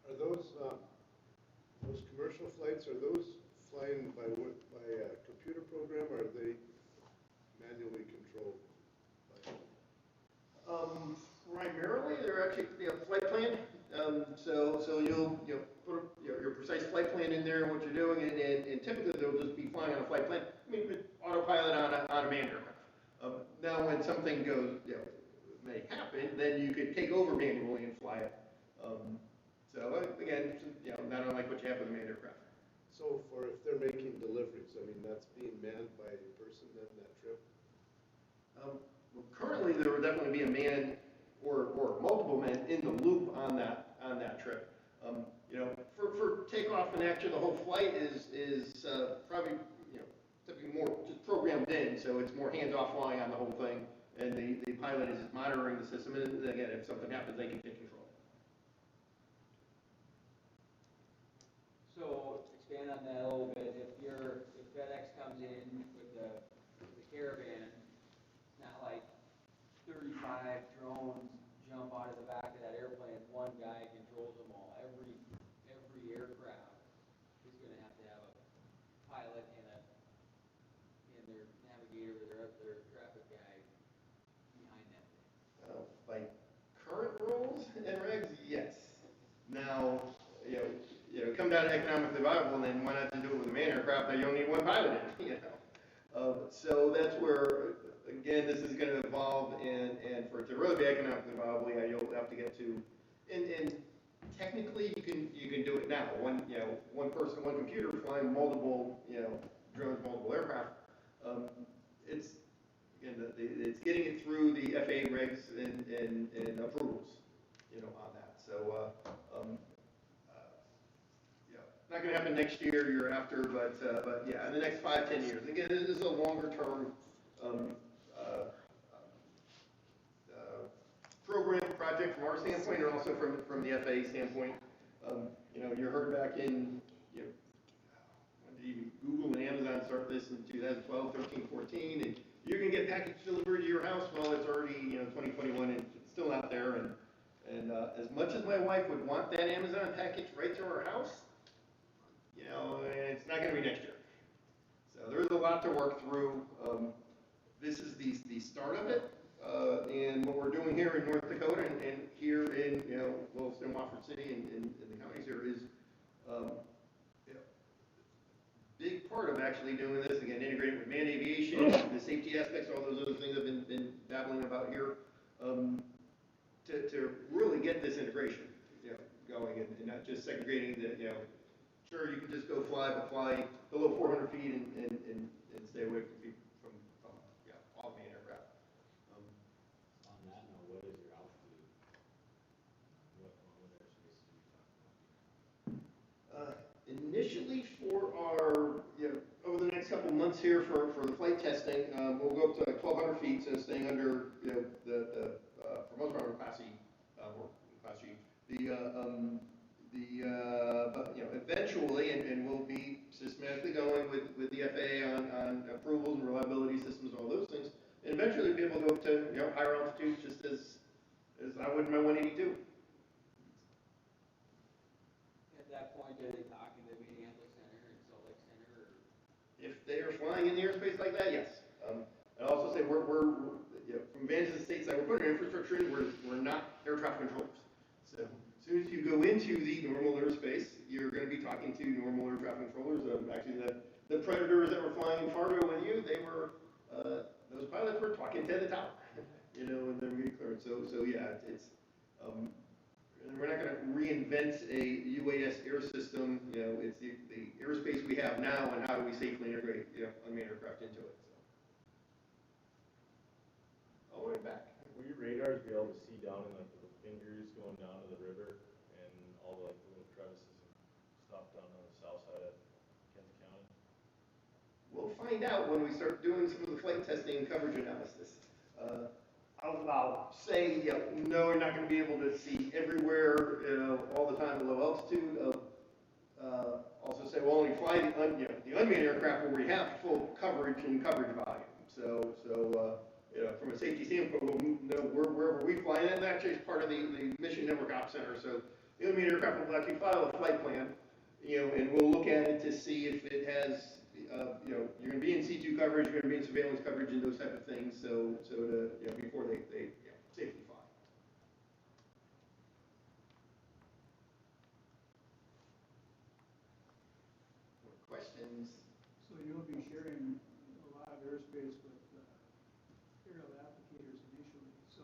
Are those commercial flights, are those flying by a computer program, or are they manually controlled? Primarily, they're actually, flight plan. So you'll put your precise flight plan in there and what you're doing, and typically they'll just be flying on a flight plan. I mean, with autopilot on a manned aircraft. Now, when something goes, may happen, then you could take over manually and fly it. So again, not unlike what you have with a manned aircraft. So if they're making deliveries, I mean, that's being manned by a person then, that trip? Well, currently, there would definitely be a man or multiple men in the loop on that trip. For takeoff and actually the whole flight is probably typically more just programmed in, so it's more hands-off flying on the whole thing, and the pilot is just monitoring the system, and again, if something happens, they can take control. So expand on that a little bit. If FedEx comes in with the caravan, it's not like 35 drones jump out of the back of that airplane. One guy controls them all. Every aircraft is going to have a pilot and their navigator or their traffic guy behind that thing. By current rules and regs, yes. Now, come down to economically viable, and then why not just do it with a manned aircraft that you don't need one pilot in, So that's where, again, this is going to evolve, and for it to really be economically viable, you'll have to get to, and technically you can do it now. One person, one computer flying multiple, drones, multiple aircraft. It's getting it through the FAA regs and approvals, on that. So, not going to happen next year, year after, but yeah, in the next 5-10 years. Again, this is a longer term program project from our standpoint, and also from the FAA standpoint. You heard back in when did even Google and Amazon start this in 2012, 13, 14, and you can get package delivered to your house. Well, it's already 2021 and it's still out there. And as much as my wife would want that Amazon package right to her house, it's not going to be next year. So there's a lot to work through. This is the start of it, and what we're doing here in North Dakota and here in Williston, Watford City, and the counties here is big part of actually doing this. Again, integrating with manned aviation, the safety aspects, all those other things I've been babbling about here, to really get this integration going, and not just segregating the Sure, you can just go fly, but fly below 400 feet and stay away from all main aircraft. On that note, what is your altitude? What airspace are you talking about? Initially, for our over the next couple of months here for the flight testing, we'll go up to like 1,200 feet, so staying under for most of our Class E or Class G. But eventually, and we'll be systematically going with the FAA on approvals and reliability systems and all those things, and eventually be able to go up to higher altitudes, just as I would in my 182. At that point, are they talking to Minneapolis Center and Salt Lake Center? Or? If they are flying in the airspace like that, yes. I'd also say we're from Vantis State side, we're putting infrastructure in. We're not air traffic controllers. So as soon as you go into the normal airspace, you're going to be talking to normal air traffic controllers. Actually, the Predators that were flying in Fargo with you, they were those pilots were talking to the tower, and they're getting cleared. So yeah, it's we're not going to reinvent a UAS air system. It's the airspace we have now, and how do we safely integrate unmanned aircraft into it. So. All the way back. Will your radars be able to see down in like the fingers going down to the river and all the little crevices and stuff down on the south side of Kent County? We'll find find out when we start doing some of the flight testing and coverage analysis. I'll say, no, we're not gonna be able to see everywhere, all the time at low altitude. Also say we'll only fly the unmanned aircraft where we have full coverage and coverage volume. So, from a safety standpoint, we'll know wherever we fly, and that actually is part of the Mission Network Ops Center. So the unmanned aircraft will actually file a flight plan, and we'll look at it to see if it has, you're gonna be in C2 coverage, you're gonna be in surveillance coverage and those type of things, so to, before they safely fly. More questions? So you'll be sharing a lot of airspace with aerial applicators initially. So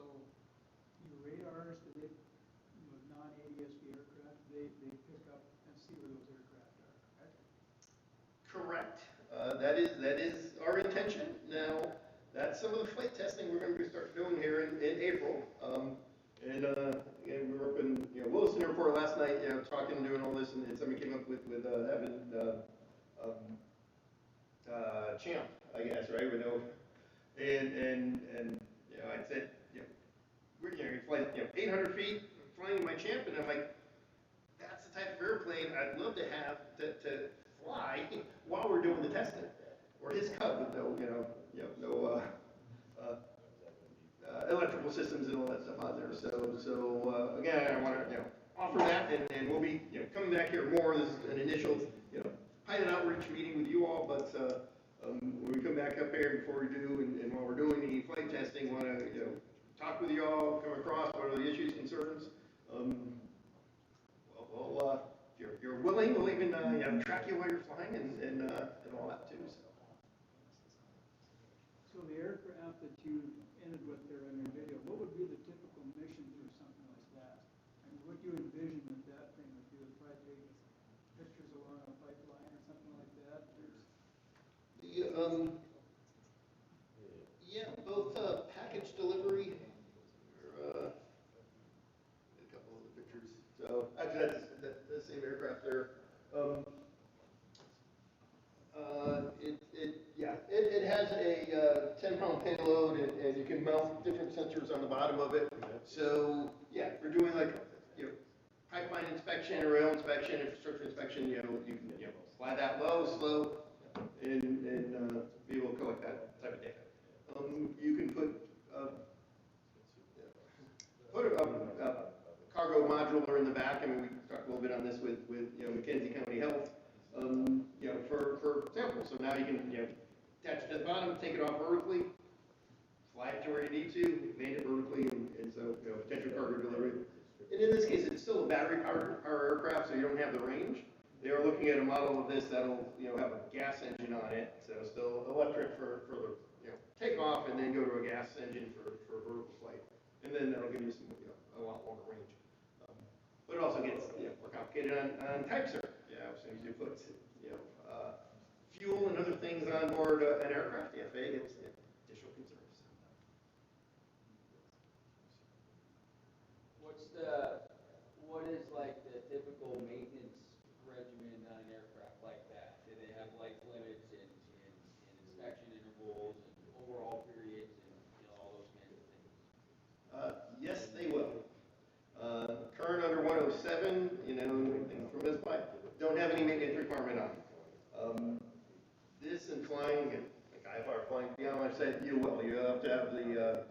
your radars, do they, non-ADS-B aircraft, they pick up and see where those aircraft are, correct? Correct. That is our intention. Now, that's some of the flight testing we're going to start doing here in April. And we were up in Williston Airport last night, talking and doing all this, and somebody came up with having Champ, I guess, right? And I said, we're you fly 800 feet, flying my Champ, and I'm like, that's the type of airplane I'd love to have to fly while we're doing the testing, or his Cub with no electrical systems and all that stuff on there. So again, I want to offer that, and we'll be coming back here more. This is an initial pilot outreach meeting with you all, but when we come back up here before we do, and while we're doing the flight testing, want to talk with you all, come across what are the issues, concerns. If you're willing, we'll even track you while you're flying and all that too. So the aircraft that you ended with there in your video, what would be the typical mission for something like that? And what do you envision that thing would do? It'd probably take pictures along a pipeline or something like that? Both package delivery. A couple of the pictures. So actually, that's the same aircraft there. It has a 10-pound payload, and you can mount different sensors on the bottom of it. So if we're doing like pipeline inspection, or rail inspection, infrastructure inspection, you can fly that low, slow, and be able to collect that type of data. You can put a cargo modular in the back. I mean, we talked a little bit on this with Mackenzie County Health. For example, so now you can attach it to the bottom, take it off vertically, fly it to where you need to, land it vertically, and so potential cargo delivery. And in this case, it's still a battery powered aircraft, so you don't have the range. They are looking at a model of this that'll have a gas engine on it, so still electric for the takeoff, and then go to a gas engine for vertical flight, and then that'll give you some a lot longer range. But it also gets more complicated on type cert. So you put fuel and other things on board an aircraft. The FAA gets additional concerns. What is like the typical maintenance regimen on an aircraft like that? Do they have life limits and inspection intervals and overall periods and all those kinds of things? Yes, they will. Current under 107, and from this point, don't have any maintenance requirement on. This and flying, like IFR flying beyond, I said, you will. You have to have the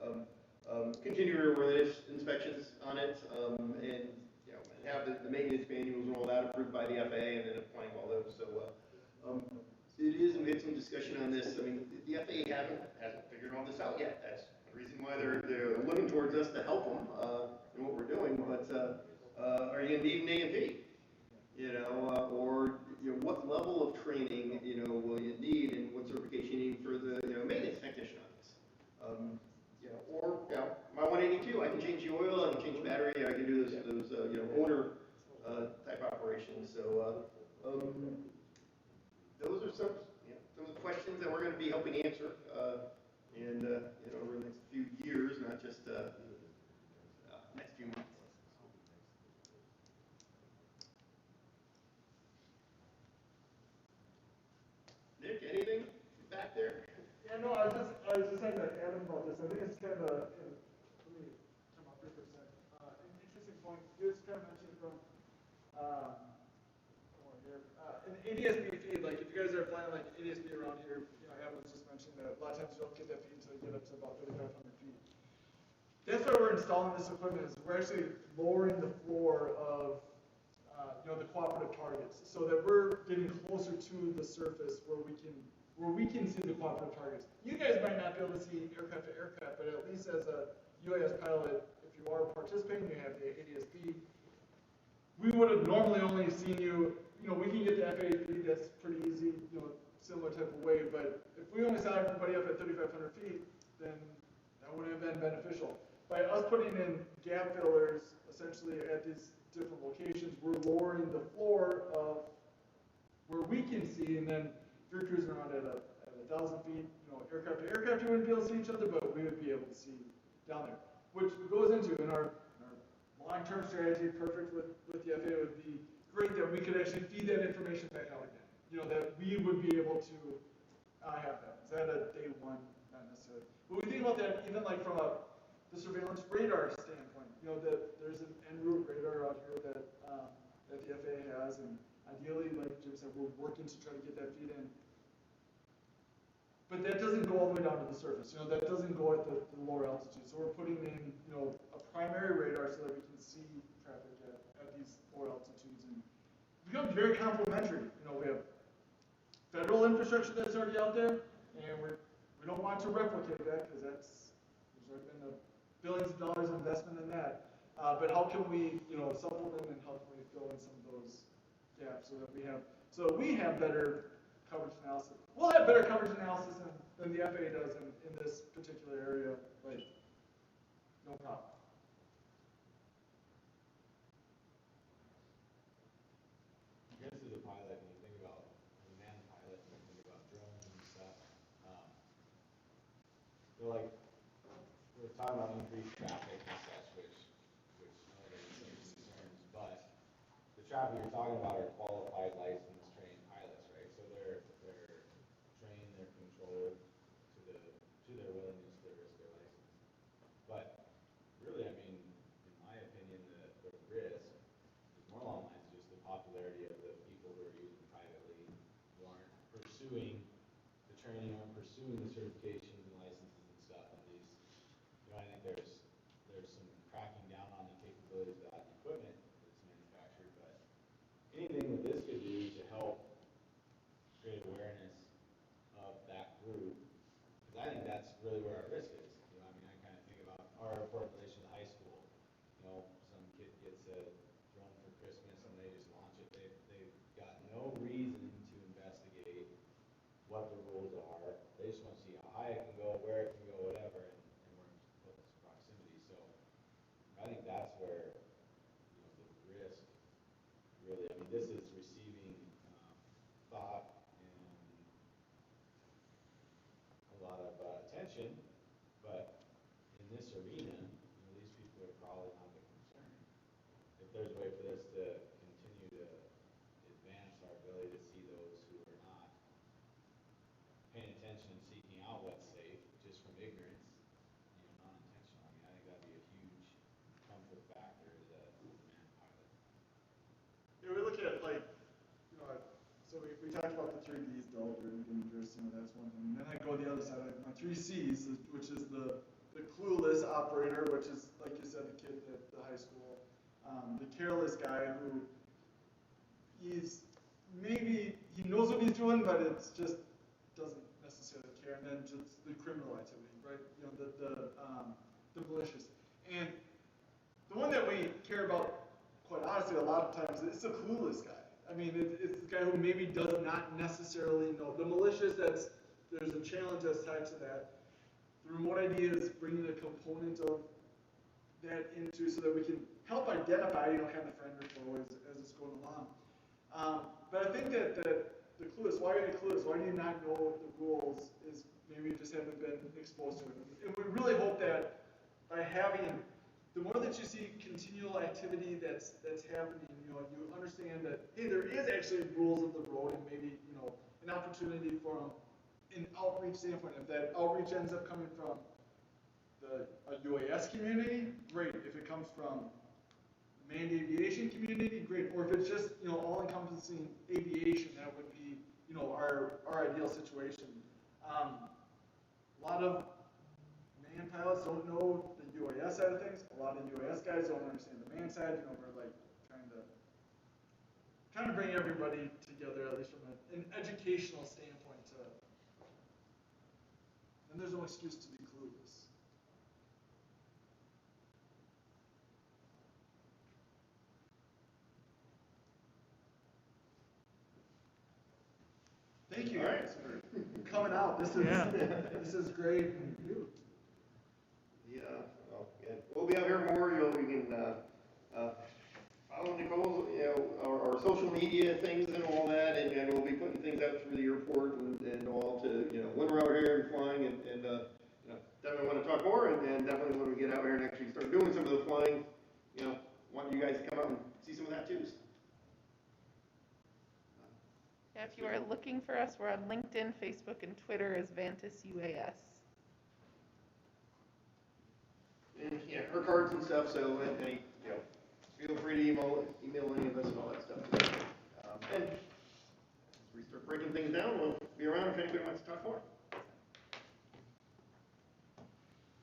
continuous release inspections on it, and have the maintenance manuals and all that approved by the FAA, and then applying all those. So it is, and we had some discussion on this. I mean, the FAA hasn't figured all this out yet. That's the reason why they're looking towards us to help them in what we're doing. But are you going to need an A&P? Or what level of training will you need, and what certification you need for the maintenance technician on this? Or my 182, I can change the oil, I can change the battery, I can do those owner type operations. So those are some of the questions that we're going to be helping answer, and over the next few years, not just next few months. Nick, anything back? know, I was just saying to Adam about this, I think it's kind of a, let me come up here for a second. An interesting point, you just kind of mentioned from, an ADSB feed, like if you guys are flying like ADSB around here, you know, Adam was just mentioning that a lot of times you don't get that feed until you get up to about 3,500 feet. That's why we're installing this equipment, is we're actually lowering the floor of, you know, the cooperative targets, so that we're getting closer to the surface where we can see the cooperative targets. You guys might not be able to see aircraft to aircraft, but at least as a UAS pilot, if you are participating, you have the ADSB. We would have normally only seen you, you know, we can get the FAA feed, that's pretty easy, you know, similar type of way, but if we only saw everybody up at 3,500 feet, then that wouldn't have been beneficial. By us putting in gap fillers, essentially at these different locations, we're lowering the floor of where we can see, and then if you're cruising around at 1,000 feet, you know, aircraft to aircraft, you wouldn't be able to see each other, but we would be able to see down there, which goes into in our long-term strategy, perfect with the FAA, would be great that we could actually feed that information back out again. You know, that we would be able to have that. Is that a day one? Not necessarily. But we think about that even like from the surveillance radar standpoint. You know, that there's an en route radar out here that that the FAA has, and ideally, like Jim said, we're working to try to get that feed in. But that doesn't go all the way down to the surface. You know, that doesn't go at the lower altitude. So we're putting in, you know, a primary radar so that we can see traffic at these lower altitudes, and it becomes very complementary. You know, we have federal infrastructure that's already out there, and we don't want to replicate that because there's already been billions of dollars of investment in that. But how can we, you know, supplement and how can we fill in some of those gaps so that we have better coverage analysis. We'll have better coverage analysis than the FAA does in this particular area, but no problem. I guess as a pilot, when you think about a manned pilot, and you think about drones and stuff, they're like, we're talking about increased traffic and such, which elevates some concerns, but the traffic you're talking about are qualified, licensed, trained pilots, right? So they're trained, they're controlled to their willingness to risk their license. But really, I mean, in my opinion, the risk is more along the lines of just the popularity of the people who are using privately, who aren't pursuing the training, aren't pursuing the certifications and licenses and stuff. And these, you know, I think there's some cracking down on the capabilities of that equipment that's manufactured, but anything that this could do to help create awareness of that group, because I think that's really where our risk is. You know, I mean, I kind of think about our airport relation to high school. You know, some kid gets a drone for Christmas and they just launch it. They've got no reason to investigate what the rules are. They just want to see how high it can go, where it can go, whatever, and we're in close proximity. So I think that's where, you know, the risk really, I mean, this is receiving thought and a lot of attention, but in this arena, you know, these people are probably not the concern. If there's a way for this to continue to advance our ability to see those who are not paying attention and seeking out what's safe just from ignorance, you know, non-intentional, I mean, I think that'd be a huge comfort factor as a manned pilot. Yeah, we look at like, you know, so we talked about the 3Ds, delta, dangerous, you know, that's one thing. And then I go the other side, like my 3Cs, which is the clueless operator, which is, like you said, the kid at the high school, the careless guy who maybe he knows what he's doing, but it's just doesn't necessarily care. And then just the criminal activity, right? You know, the malicious. And the one that we care about, quite honestly, a lot of times, it's the clueless guy. I mean, it's the guy who maybe does not necessarily know. The malicious, there's a challenge that's tied to that. The remote ID is bringing a component of that into so that we can help identify, you know, kind of friend or foe as it's going along. But I think that the clueless, why are you clueless? Why do you not know the rules? Is maybe you just haven't been exposed to it. And we really hope that by having, the more that you see continual activity that's happening, you know, you understand that, hey, there is actually rules of the road and maybe, you know, an opportunity for them an outreach standpoint, if that outreach ends up coming from a UAS community, great. If it comes from the manned aviation community, great. Or if it's just, all encompassing aviation, that would be, our ideal situation. A lot of man pilots don't know the UAS side of things. A lot of UAS guys don't understand the man side. We're like trying to bring everybody together, at least from an educational standpoint. And there's no excuse to be clueless. Thank you guys for coming out. This is this is great. Yeah, well, yeah, we'll be out here more. We can follow Nicole's, our social media things and all that, and we'll be putting things out through the airport and all to, when we're out here and flying, and definitely want to talk more, and definitely when we get out here and actually start doing some of the flying, want you guys to come out and see some of that too. Yeah, if you are looking for us, we're on LinkedIn, Facebook, and Twitter as Vantis UAS. And yeah, her cards and stuff. So any, feel free to email any of us and all that stuff. And as we start breaking things down, we'll be around if anybody wants to talk more.